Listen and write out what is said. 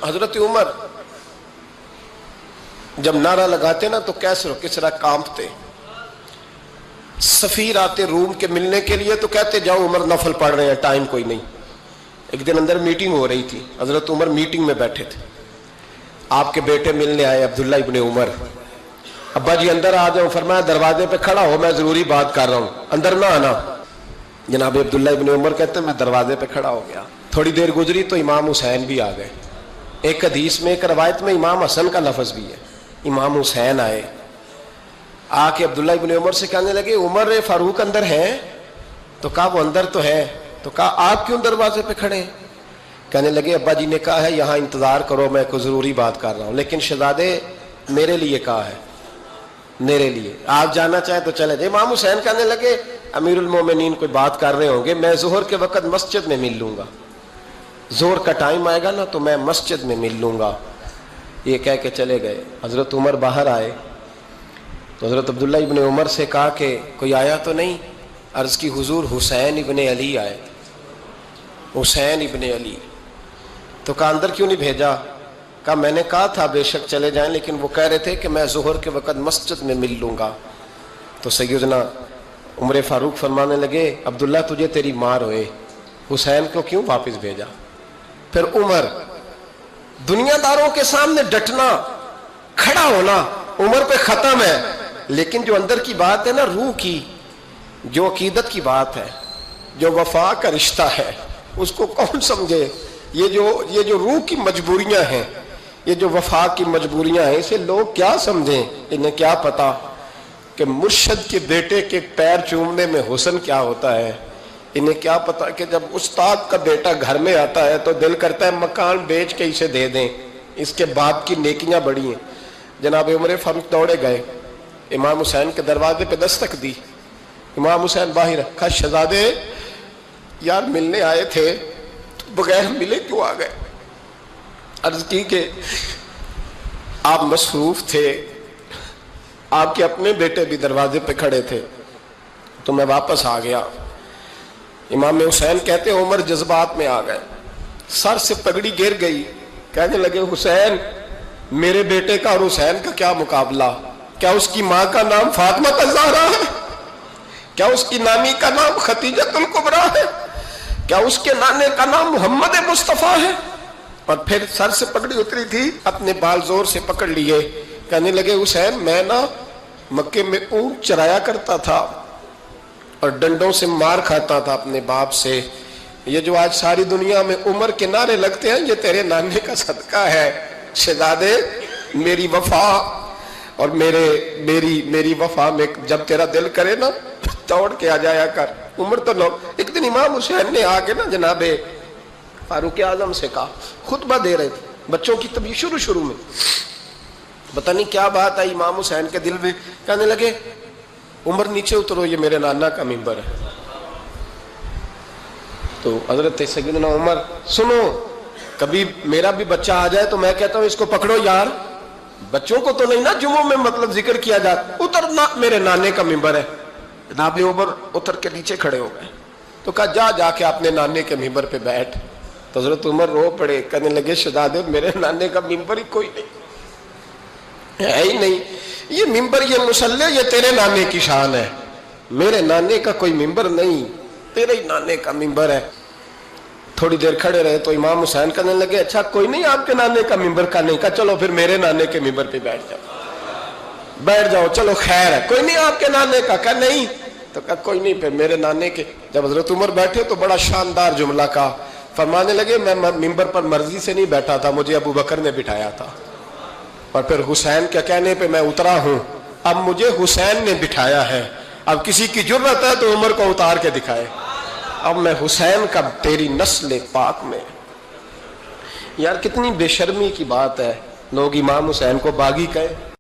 حضرت عمر جب نعرہ لگاتے نا تو کیسر و کسرا کانپتے. سفیر آتے روم کے ملنے کے لیے تو کہتے جاؤ عمر نفل پڑھ رہے ہیں، ٹائم کوئی نہیں. ایک دن اندر میٹنگ ہو رہی تھی، حضرت عمر میٹنگ میں بیٹھے تھے. آپ کے بیٹے ملنے آئے عبداللہ ابن عمر. ابا جی اندر آ جاؤ. فرمایا دروازے پہ کھڑا ہو، میں ضروری بات کر رہا ہوں، اندر نہ آنا. جناب عبداللہ ابن عمر کہتے ہیں میں دروازے پہ کھڑا ہو گیا. تھوڑی دیر گزری تو امام حسین بھی آ گئے. ایک حدیث میں ایک روایت میں امام حسن کا لفظ بھی ہے. امام حسین آئے، آ کے عبداللہ ابن عمر سے کہنے لگے عمر فاروق اندر ہیں؟ تو کہا وہ اندر تو ہے. تو کہا آپ کیوں دروازے پہ کھڑے ہیں؟ کہنے لگے ابا جی نے کہا ہے یہاں انتظار کرو، میں کوئی ضروری بات کر رہا ہوں. لیکن شہزادے میرے لیے کہا ہے، میرے لیے آپ جانا چاہیں تو چلے جائیں. امام حسین کہنے لگے امیر المومنین کوئی بات کر رہے ہوں گے، میں ظہر کے وقت مسجد میں مل لوں گا، ظہر کا ٹائم آئے گا نا تو میں مسجد میں مل لوں گا. یہ کہہ کے چلے گئے. حضرت عمر باہر آئے تو حضرت عبداللہ ابن عمر سے کہا کہ کوئی آیا تو نہیں؟ عرض کی حضور حسین ابن علی آئے. حسین ابن علی. تو کہا اندر کیوں نہیں بھیجا؟ کہا میں نے کہا تھا بے شک چلے جائیں، لیکن وہ کہہ رہے تھے کہ میں ظہر کے وقت مسجد میں مل لوں گا. تو سیدنا عمر فاروق فرمانے لگے عبداللہ تجھے تیری ماں روئے، حسین کو کیوں واپس بھیجا؟ پھر عمر دنیا داروں کے سامنے ڈٹنا، کھڑا ہونا عمر پہ ختم ہے، لیکن جو اندر کی بات ہے نا، روح کی، جو عقیدت کی بات ہے، جو وفا کا رشتہ ہے، اس کو کون سمجھے؟ یہ جو روح کی مجبوریاں ہیں، یہ جو وفا کی مجبوریاں ہیں، اسے لوگ کیا سمجھیں؟ انہیں کیا پتا کہ مرشد کے بیٹے کے پیر چومنے میں حسن کیا ہوتا ہے. انہیں کیا پتا کہ جب استاد کا بیٹا گھر میں آتا ہے تو دل کرتا ہے مکان بیچ کے اسے دے دیں، اس کے باپ کی نیکیاں بڑی ہیں. جناب عمر فاروق دوڑے گئے، امام حسین کے دروازے پہ دستک دی. امام حسین باہر رکھا. شہزادے یار ملنے آئے تھے، بغیر ملے کیوں آ گئے؟ عرض کی کہ آپ مصروف تھے، آپ کے اپنے بیٹے بھی دروازے پہ کھڑے تھے تو میں واپس آ گیا. امام حسین کہتے ہیں عمر جذبات میں آ گئے، سر سے پگڑی گر گئی. کہنے لگے حسین میرے بیٹے کا اور حسین کا کیا مقابلہ؟ کیا اس کی ماں کا نام فاطمہ الزہرا ہے؟ کیا اس کی نانی کا نام خدیجہ الکبریٰ ہے؟ کیا اس کے نانے کا نام محمد مصطفیٰ ہے؟ اور پھر سر سے پگڑی اتری تھی، اپنے بال زور سے پکڑ لیے. کہنے لگے حسین میں نا مکے میں اونٹ چرایا کرتا تھا اور ڈنڈوں سے مار کھاتا تھا اپنے باپ سے. یہ جو آج ساری دنیا میں عمر کے نعرے لگتے ہیں یہ تیرے نانے کا صدقہ ہے. شہزادے میری وفا اور میری وفا میں جب تیرا دل کرے نا دوڑ کے آ جایا کر. عمر تو لوگ ایک دن امام حسین نے آ کے نا جناب فاروق اعظم سے کہا، خطبہ دے رہے تھے بچوں کی طبیعت شروع میں، پتہ نہیں کیا بات آئی امام حسین کے دل میں. کہنے لگے عمر نیچے اترو، یہ میرے نانا کا ممبر ہے. تو حضرت سیدنا عمر سنو، کبھی میرا بھی بچہ آ جائے تو میں کہتا ہوں اس کو پکڑو یار، بچوں کو تو نہیں نا جمعوں میں مطلب ذکر کیا جاتا، اترنا میرے نانے کا ممبر ہے. جناب عمر اتر کے نیچے کھڑے ہو گئے. تو کہا جا کے اپنے نانے کے ممبر پہ بیٹھ. تو حضرت عمر رو پڑے. کہنے لگے شہزادے میرے نانے کا ممبر ہی کوئی نہیں ہے ہی نہیں. یہ ممبر، یہ مصلی، یہ تیرے نانے کی شان ہے. میرے نانے کا کوئی ممبر نہیں، تیرے ہی نانے کا ممبر ہے. تھوڑی دیر کھڑے رہے تو امام حسین کہنے لگے اچھا کوئی نہیں آپ کے نانے کا ممبر کا نہیں؟ کہا چلو پھر میرے نانے کے ممبر پہ بیٹھ جاؤ، چلو خیر ہے. کوئی نہیں آپ کے نانے کا؟ کہا نہیں. تو کہا کوئی نہیں پھر میرے نانے کے. جب حضرت عمر بیٹھے تو بڑا شاندار جملہ کہا. فرمانے لگے میں ممبر پر مرضی سے نہیں بیٹھا تھا، مجھے ابو بکر نے بٹھایا تھا، اور پھر حسین کے کہنے پہ میں اترا ہوں، اب مجھے حسین نے بٹھایا ہے. اب کسی کی جرت ہے تو عمر کو اتار کے دکھائے. اب میں حسین کا تیری نسل پاک میں. یار کتنی بے شرمی کی بات ہے، لوگ امام حسین کو باغی کہیں.